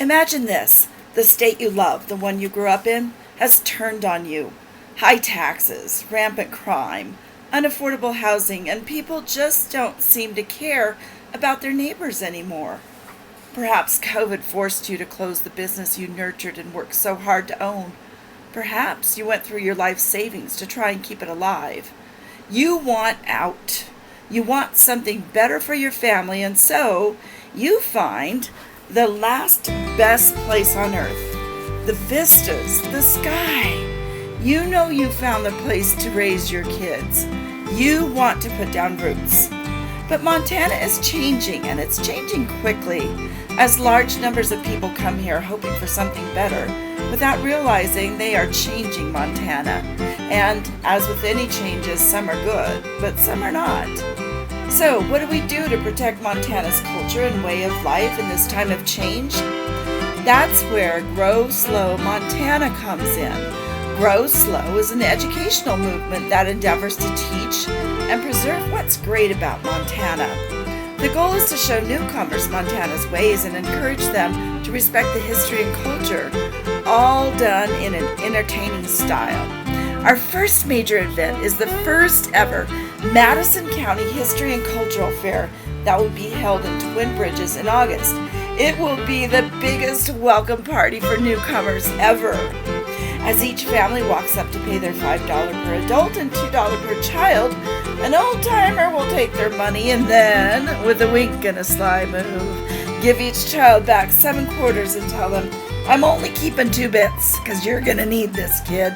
Imagine this: the state you love, the one you grew up in, has turned on you. High taxes, rampant crime, unaffordable housing, and people just don't seem to care about their neighbors anymore. Perhaps COVID forced you to close the business you nurtured and worked so hard to own. Perhaps you went through your life savings to try and keep it alive. You want out. You want something better for your family, and so you find the last best place on earth. The vistas, the sky. You know you found the place to raise your kids. You want to put down roots. But Montana is changing, and it's changing quickly, as large numbers of people come here hoping for something better, without realizing they are changing Montana. And as with any changes, some are good, but some are not. So, what do we do to protect Montana's culture and way of life in this time of change? That's where Grow Slow Montana comes in. Grow Slow is an educational movement that endeavors to teach and preserve what's great about Montana. The goal is to show newcomers Montana's ways and encourage them to respect the history and culture, all done in an entertaining style. Our first major event is the first ever Madison County History and Cultural Fair that will be held in Twin Bridges in August. It will be the biggest welcome party for newcomers ever. As each family walks up to pay their $5 per adult and $2 per child, an old-timer will take their money and then, with a wink and a sly move, give each child back 7 quarters and tell them, "I'm only keeping 2 bits, 'cause you're gonna need this, kid."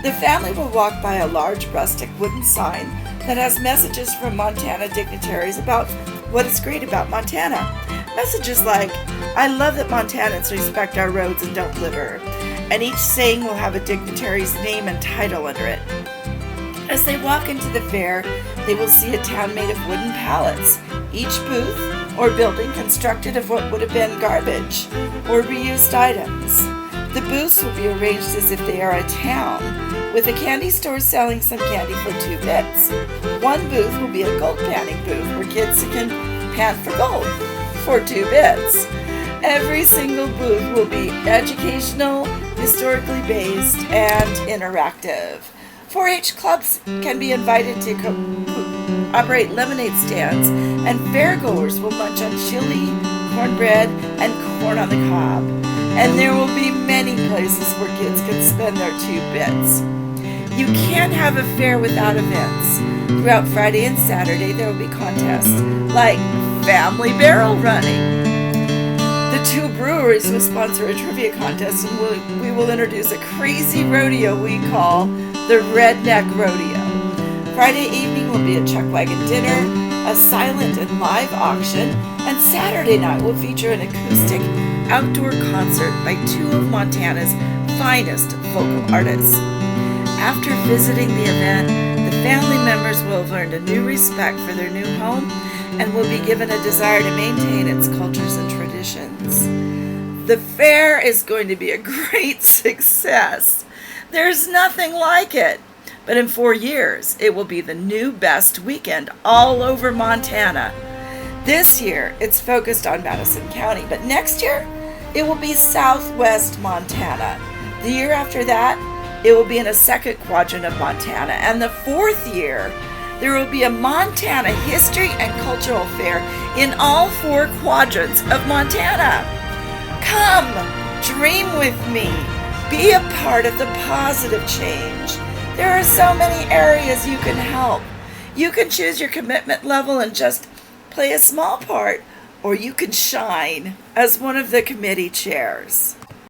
The family will walk by a large rustic wooden sign that has messages from Montana dignitaries about what is great about Montana. Messages like, "I love that Montanans respect our roads and don't litter," and each saying will have a dignitary's name and title under it. As they walk into the fair, they will see a town made of wooden pallets, each booth or building constructed of what would have been garbage or reused items. The booths will be arranged as if they are a town, with a candy store selling some candy for 2 bits. One booth will be a gold panning booth where kids can pan for gold for 2 bits. Every single booth will be educational, historically based, and interactive. 4-H clubs can be invited to operate lemonade stands, and fairgoers will munch on chili, cornbread, and corn on the cob. And there will be many places where kids can spend their 2 bits. You can't have a fair without events. Throughout Friday and Saturday, there will be contests like family barrel running. The 2 breweries will sponsor a trivia contest, and we will introduce a crazy rodeo we call the Redneck Rodeo. Friday evening will be a chuck wagon dinner, a silent and live auction, and Saturday night will feature an acoustic outdoor concert by 2 of Montana's finest vocal artists. After visiting the event, the family members will have learned a new respect for their new home and will be given a desire to maintain its cultures and traditions. The fair is going to be a great success. There's nothing like it. But in 4 years, it will be the new best weekend all over Montana. This year, it's focused on Madison County, but next year, it will be Southwest Montana. The year after that, it will be in a second quadrant of Montana. And the 4th year, there will be a Montana History and Cultural Fair in all 4 quadrants of Montana. Come, dream with me. Be a part of the positive change. There are so many areas you can help. You can choose your commitment level and just play a small part, or you can shine as one of the committee chairs.